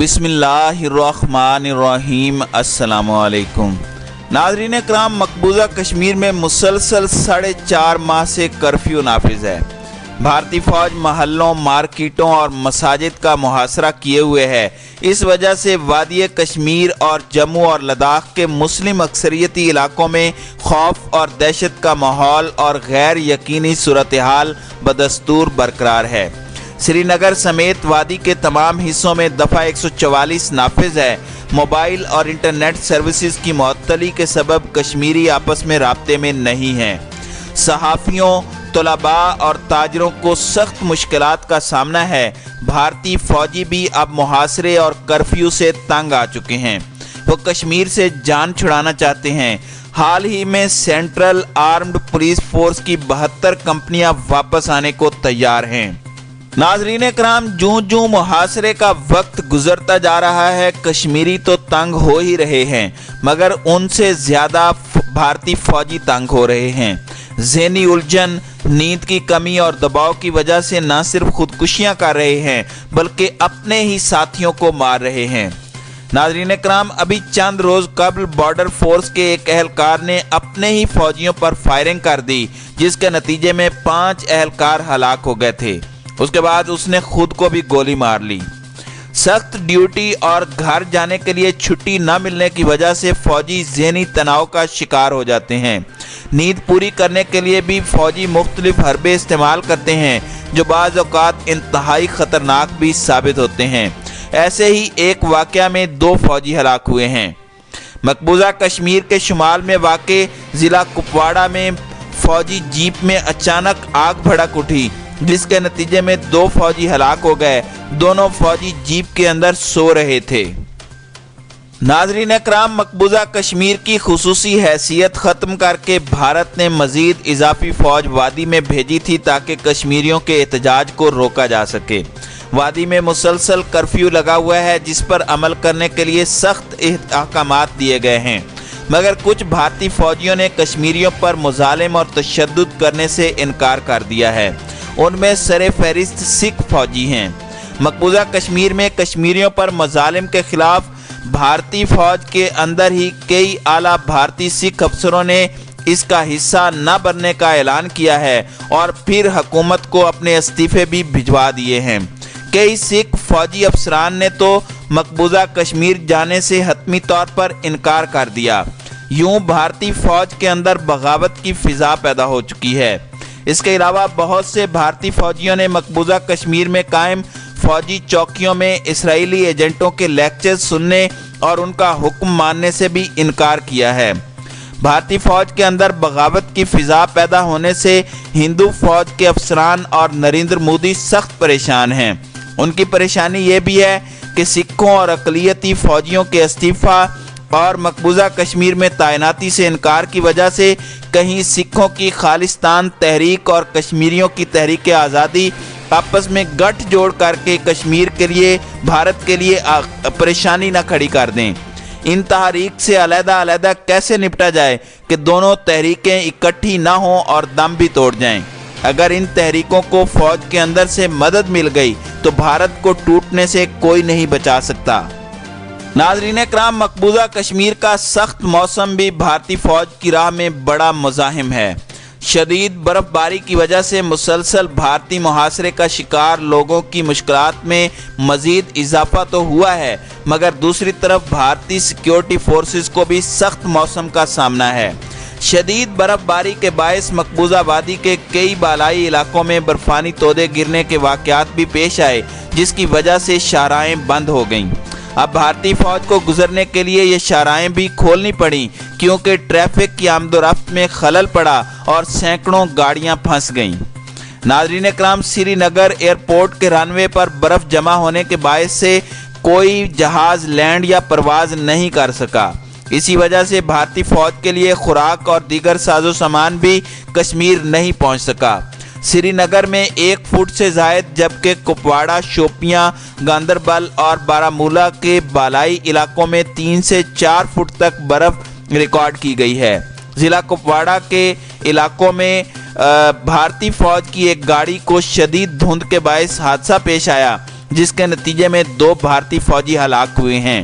बिस्मिल्लाहिर्रहमानिर्रहीम। अस्सलाम वालेकुम नाज़रीन कराम, मकबूजा कश्मीर में मुसलसल 4.5 माह से कर्फ्यू नाफिज है। भारतीय फौज महल्लों, मार्केटों और मसाजिद का मुहासरा किए हुए है। इस वजह से वादी कश्मीर और जम्मू और लद्दाख के मुस्लिम अक्सरियती इलाकों में खौफ और दहशत का माहौल और गैर यकीनी सूरत हाल बदस्तूर बरकरार है। श्रीनगर समेत वादी के तमाम हिस्सों में दफ़ा 144 नाफिज है। मोबाइल और इंटरनेट सर्विसेज की मुअत्तली के सबब कश्मीरी आपस में राब्ते में नहीं हैं। सहाफ़ियों, तलबा और ताजरों को सख्त मुश्किलात का सामना है। भारतीय फौजी भी अब मुहासरे और कर्फ्यू से तंग आ चुके हैं। वो कश्मीर से जान छुड़ाना चाहते हैं। हाल ही में सेंट्रल आर्म्ड पुलिस फोर्स की 72 कंपनियां वापस आने को तैयार हैं। नाजरीन कराम, जूं जूं मुहासरे का वक्त गुजरता जा रहा है, कश्मीरी तो तंग हो ही रहे हैं, मगर उनसे ज़्यादा भारतीय फौजी तंग हो रहे हैं। ज़हनी उलझन, नींद की कमी और दबाव की वजह से न सिर्फ खुदकुशियां कर रहे हैं बल्कि अपने ही साथियों को मार रहे हैं। नाज़रीन कराम, अभी चंद रोज़ कबल बॉर्डर फोर्स के एक एहलकार ने अपने ही फौजियों पर फायरिंग कर दी, जिसके नतीजे में 5 एहलकार हलाक हो गए थे। उसके बाद उसने खुद को भी गोली मार ली। सख्त ड्यूटी और घर जाने के लिए छुट्टी न मिलने की वजह से फौजी ज़हनी तनाव का शिकार हो जाते हैं। नींद पूरी करने के लिए भी फौजी मुख्तलिफ हरबे इस्तेमाल करते हैं, जो बाज़ औक़ात इंतहाई ख़तरनाक भी साबित होते हैं। ऐसे ही एक वाक़या में 2 फौजी हलाक हुए हैं। मकबूजा कश्मीर के शुमाल में वाक़े ज़िला कुपवाड़ा में फौजी जीप में अचानक आग भड़क उठी, जिसके नतीजे में 2 फौजी हलाक हो गए। दोनों फौजी जीप के अंदर सो रहे थे। नाज़रीन कराम, मकबूजा कश्मीर की खुसूसी हैसियत ख़त्म करके भारत ने मज़ीद इजाफी फ़ौज वादी में भेजी थी ताकि कश्मीरियों के एहतजाज को रोका जा सके। वादी में मुसलसल कर्फ्यू लगा हुआ है, जिस पर अमल करने के लिए सख्त अहकामात दिए गए हैं, मगर कुछ भारतीय फ़ौजियों ने कश्मीरियों पर मुज़ालिम और तशद्दुद करने से इनकार कर दिया है। उनमें सरे फहरिस्त सिख फौजी हैं। मकबूजा कश्मीर में कश्मीरियों पर मज़ालिम के खिलाफ भारतीय फ़ौज के अंदर ही कई आला भारतीय सिख अफसरों ने इसका हिस्सा न बनने का ऐलान किया है और फिर हुकूमत को अपने इस्तीफ़े भी भिजवा दिए हैं। कई सिख फौजी अफसरान ने तो मकबूजा कश्मीर जाने से हतमी तौर पर इनकार कर दिया। यूँ भारतीय फ़ौज के अंदर बगावत की फ़िज़ा पैदा हो चुकी है। इसके अलावा बहुत से भारतीय फौजियों ने मकबूजा कश्मीर में कायम फौजी चौकियों में इसराइली एजेंटों के लेक्चर सुनने और उनका हुक्म मानने से भी इनकार किया है। भारतीय फौज के अंदर बगावत की फ़िज़ा पैदा होने से हिंदू फौज के अफसरान और नरेंद्र मोदी सख्त परेशान हैं। उनकी परेशानी ये भी है कि सिखों और अक़लियती फौजियों के इस्तीफ़ा और मकबूजा कश्मीर में तैनाती से इनकार की वजह से कहीं सिखों की खालिस्तान तहरीक और कश्मीरियों की तहरीक आज़ादी आपस में गठजोड़ करके कश्मीर के लिए, भारत के लिए परेशानी न खड़ी कर दें। इन तहरीक से अलग-अलग कैसे निपटा जाए कि दोनों तहरीकें इकट्ठी ना हों और दम भी तोड़ जाएं। अगर इन तहरीकों को फ़ौज के अंदर से मदद मिल गई तो भारत को टूटने से कोई नहीं बचा सकता। नाज़रीन कराम, मकबूजा कश्मीर का सख्त मौसम भी भारतीय फ़ौज की राह में बड़ा मुज़ाहिम है। शदीद बर्फ़बारी की वजह से मुसलसल भारतीय मुहासरे का शिकार लोगों की मुश्किलात में मज़ीद इजाफा तो हुआ है, मगर दूसरी तरफ भारतीय सिक्योरिटी फोर्सेस को भी सख्त मौसम का सामना है। शदीद बर्फ़बारी के बायस मकबूजा वादी के कई बालाई इलाकों में बर्फ़ानी तोदे गिरने के वाक़यात भी पेश आए, जिसकी वजह से शाहराहें बंद हो गईं। अब भारतीय फ़ौज को गुजरने के लिए ये शाहराहें भी खोलनी पड़ी, क्योंकि ट्रैफिक की आमदोरफ्त में खलल पड़ा और सैकड़ों गाड़ियां फंस गईं। नाज़रीन कराम, श्रीनगर एयरपोर्ट के रनवे पर बर्फ़ जमा होने के बायस से कोई जहाज़ लैंड या परवाज़ नहीं कर सका। इसी वजह से भारतीय फ़ौज के लिए खुराक और दीगर साजो सामान भी कश्मीर नहीं पहुंच सका। श्रीनगर में 1 फुट से ज़ायद, जबकि कुपवाड़ा, शोपियां, गांदरबल और बारामूला के बालाई इलाकों में 3 से 4 फुट तक बर्फ़ रिकॉर्ड की गई है। ज़िला कुपवाड़ा के इलाकों में भारतीय फ़ौज की एक गाड़ी को शदीद धुंध के बायस हादसा पेश आया जिसके नतीजे में 2 भारतीय फौजी हलाक हुए हैं।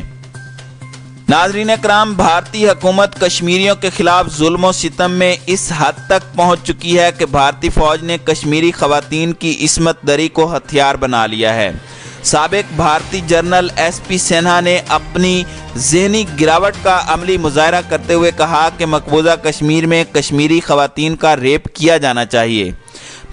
नाज़रीन इकराम, भारतीय हुकूमत कश्मीरियों के खिलाफ जुल्म और सितम में इस हद तक पहुंच चुकी है कि भारतीय फौज ने कश्मीरी खवातीन की इस्मत दरी को हथियार बना लिया है। साबिक भारतीय जनरल SP सिन्हा ने अपनी ज़हनी गिरावट का अमली मुज़ाहरा करते हुए कहा कि मकबूजा कश्मीर में कश्मीरी खवातीन का रेप किया जाना चाहिए।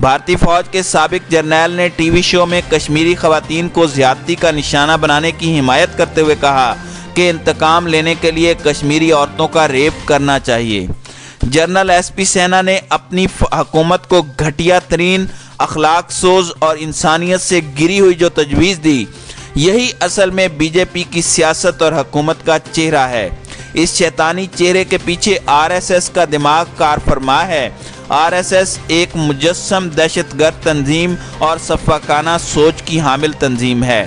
भारतीय फौज के साबिक जर्नैल ने TV शो में कश्मीरी खवातीन को ज़्यादती का निशाना बनाने की हिमायत करते हुए कहा कि इंतकाम लेने के लिए कश्मीरी औरतों का रेप करना चाहिए। जनरल SP सिन्हा ने अपनी हुकूमत को घटिया तरीन, अखलाक सोज और इंसानियत से गिरी हुई जो तजवीज़ दी, यही असल में BJP की सियासत और हुकूमत का चेहरा है। इस शैतानी चेहरे के पीछे RSS का दिमाग कार फरमा है। RSS एक मुजस्सम दहशतगर्द तंजीम और सफ़ाकाना सोच की हामिल तंजीम है।